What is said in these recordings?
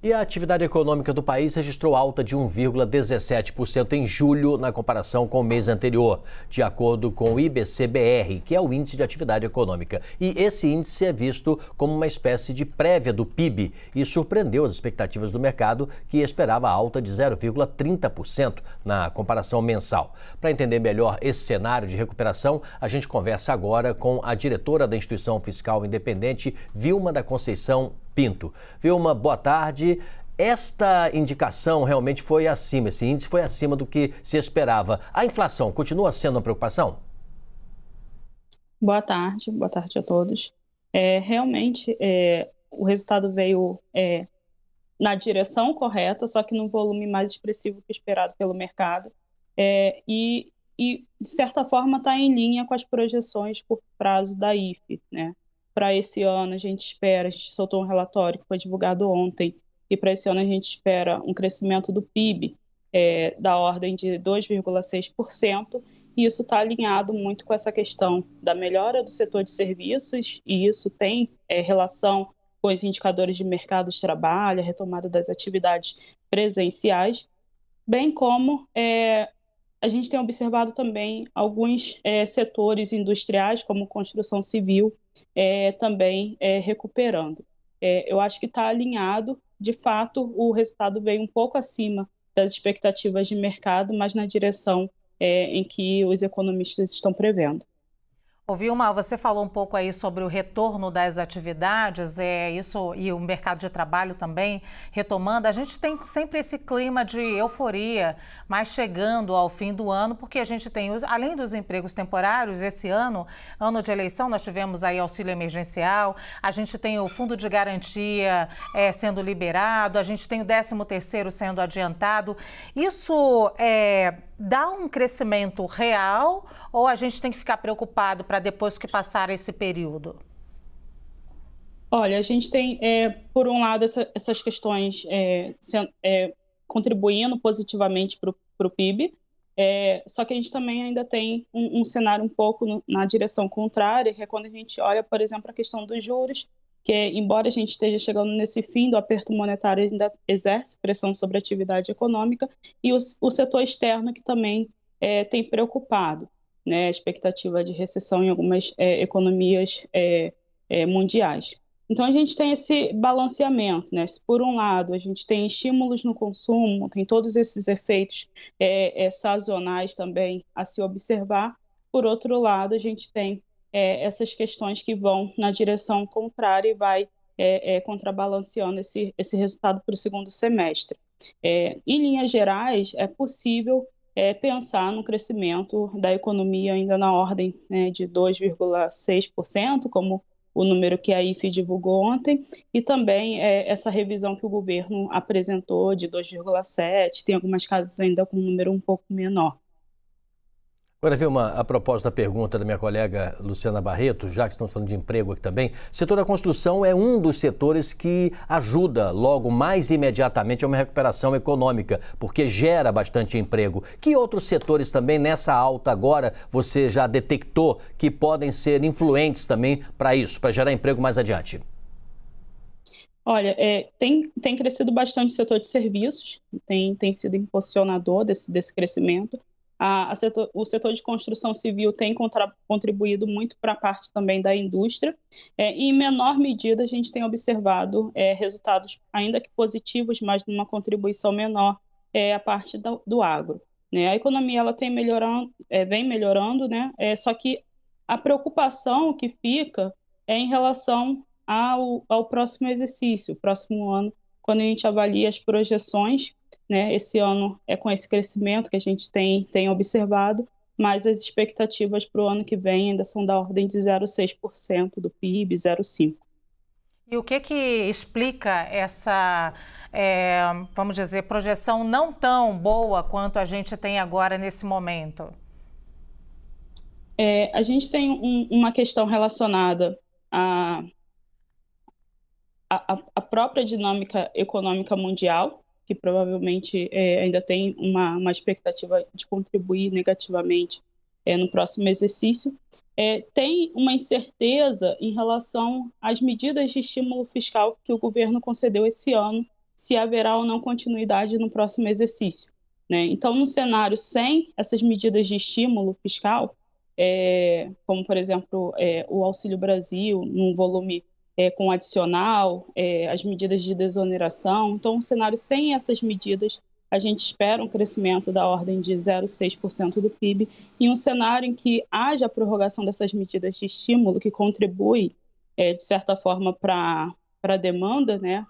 E a atividade econômica do país registrou alta de 1,17% em julho, na comparação com o mês anterior, de acordo com o IBC-BR, que é o Índice de Atividade Econômica. E esse índice é visto como uma espécie de prévia do PIB e surpreendeu as expectativas do mercado, que esperava alta de 0,30% na comparação mensal. Para entender melhor esse cenário de recuperação, a gente conversa agora com a diretora da Instituição Fiscal Independente, Vilma da Conceição Pinto. Vilma, boa tarde. Esta indicação realmente foi acima, esse índice foi acima do que se esperava. A inflação continua sendo uma preocupação? Boa tarde a todos. Realmente, o resultado veio na direção correta, só que num volume mais expressivo que esperado pelo mercado. De certa forma, está em linha com as projeções por prazo da IFE, né? Para esse ano, a gente soltou um relatório que foi divulgado ontem, e para esse ano a gente espera um crescimento do PIB da ordem de 2,6%, e isso está alinhado muito com essa questão da melhora do setor de serviços, e isso tem relação com os indicadores de mercado de trabalho, a retomada das atividades presenciais, bem como a gente tem observado também alguns setores industriais, como construção civil, também recuperando. Eu acho que está alinhado, de fato, o resultado veio um pouco acima das expectativas de mercado, mas na direção em que os economistas estão prevendo. Ô Vilma, você falou um pouco aí sobre o retorno das atividades, isso e o mercado de trabalho também retomando. A gente tem sempre esse clima de euforia, mas chegando ao fim do ano, porque a gente tem, além dos empregos temporários, esse ano de eleição, nós tivemos aí auxílio emergencial, a gente tem o fundo de garantia sendo liberado, a gente tem o 13º sendo adiantado. Isso dá um crescimento real ou a gente tem que ficar preocupado para depois que passar esse período? Olha, a gente tem, por um lado, essas questões contribuindo positivamente para o PIB, só que a gente também ainda tem um cenário um pouco na direção contrária, que é quando a gente olha, por exemplo, a questão dos juros, que embora a gente esteja chegando nesse fim do aperto monetário, ainda exerce pressão sobre a atividade econômica, e o setor externo que também tem preocupado, né, a expectativa de recessão em algumas economias mundiais. Então, a gente tem esse balanceamento, né? Se por um lado a gente tem estímulos no consumo, tem todos esses efeitos sazonais também a se observar, por outro lado a gente tem essas questões que vão na direção contrária e vai contrabalanceando esse resultado para o segundo semestre. Em linhas gerais, é possível pensar no crescimento da economia ainda na ordem de 2,6%, como o número que a IFE divulgou ontem, e também essa revisão que o governo apresentou de 2,7%, tem algumas casas ainda com um número um pouco menor. Agora, Vilma, a propósito da pergunta da minha colega Luciana Barreto, já que estamos falando de emprego aqui também, o setor da construção é um dos setores que ajuda logo mais imediatamente a uma recuperação econômica, porque gera bastante emprego. Que outros setores também nessa alta agora você já detectou que podem ser influentes também para isso, para gerar emprego mais adiante? Olha, tem crescido bastante o setor de serviços, tem sido impulsionador desse crescimento. O setor de construção civil tem contribuído muito para a parte também da indústria, e em menor medida a gente tem observado resultados ainda que positivos, mas numa contribuição menor, a parte do agro, né? A economia ela vem melhorando, né? Só que a preocupação que fica é em relação ao próximo exercício, o próximo ano, quando a gente avalia as projeções, né? Esse ano com esse crescimento que a gente tem observado, mas as expectativas para o ano que vem ainda são da ordem de 0,6% do PIB, 0,5%. E o que explica essa, vamos dizer, projeção não tão boa quanto a gente tem agora nesse momento? A gente tem uma questão relacionada à própria dinâmica econômica mundial, que provavelmente ainda tem uma expectativa de contribuir negativamente no próximo exercício. Tem uma incerteza em relação às medidas de estímulo fiscal que o governo concedeu esse ano se haverá ou não continuidade no próximo exercício, né? Então, num cenário sem essas medidas de estímulo fiscal, como, por exemplo, o Auxílio Brasil, num volume com adicional, as medidas de desoneração. Então, um cenário sem essas medidas, a gente espera um crescimento da ordem de 0,6% do PIB, e um cenário em que haja a prorrogação dessas medidas de estímulo, que contribui, de certa forma, para a demanda, né?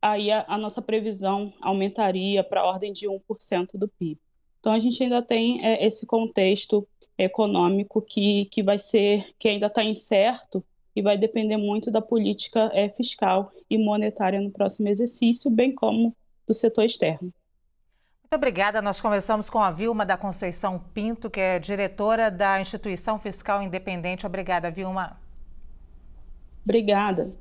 Aí a nossa previsão aumentaria para a ordem de 1% do PIB. Então, a gente ainda tem esse contexto econômico que ainda está incerto, e vai depender muito da política fiscal e monetária no próximo exercício, bem como do setor externo. Muito obrigada. Nós conversamos com a Vilma da Conceição Pinto, que é diretora da Instituição Fiscal Independente. Obrigada, Vilma. Obrigada.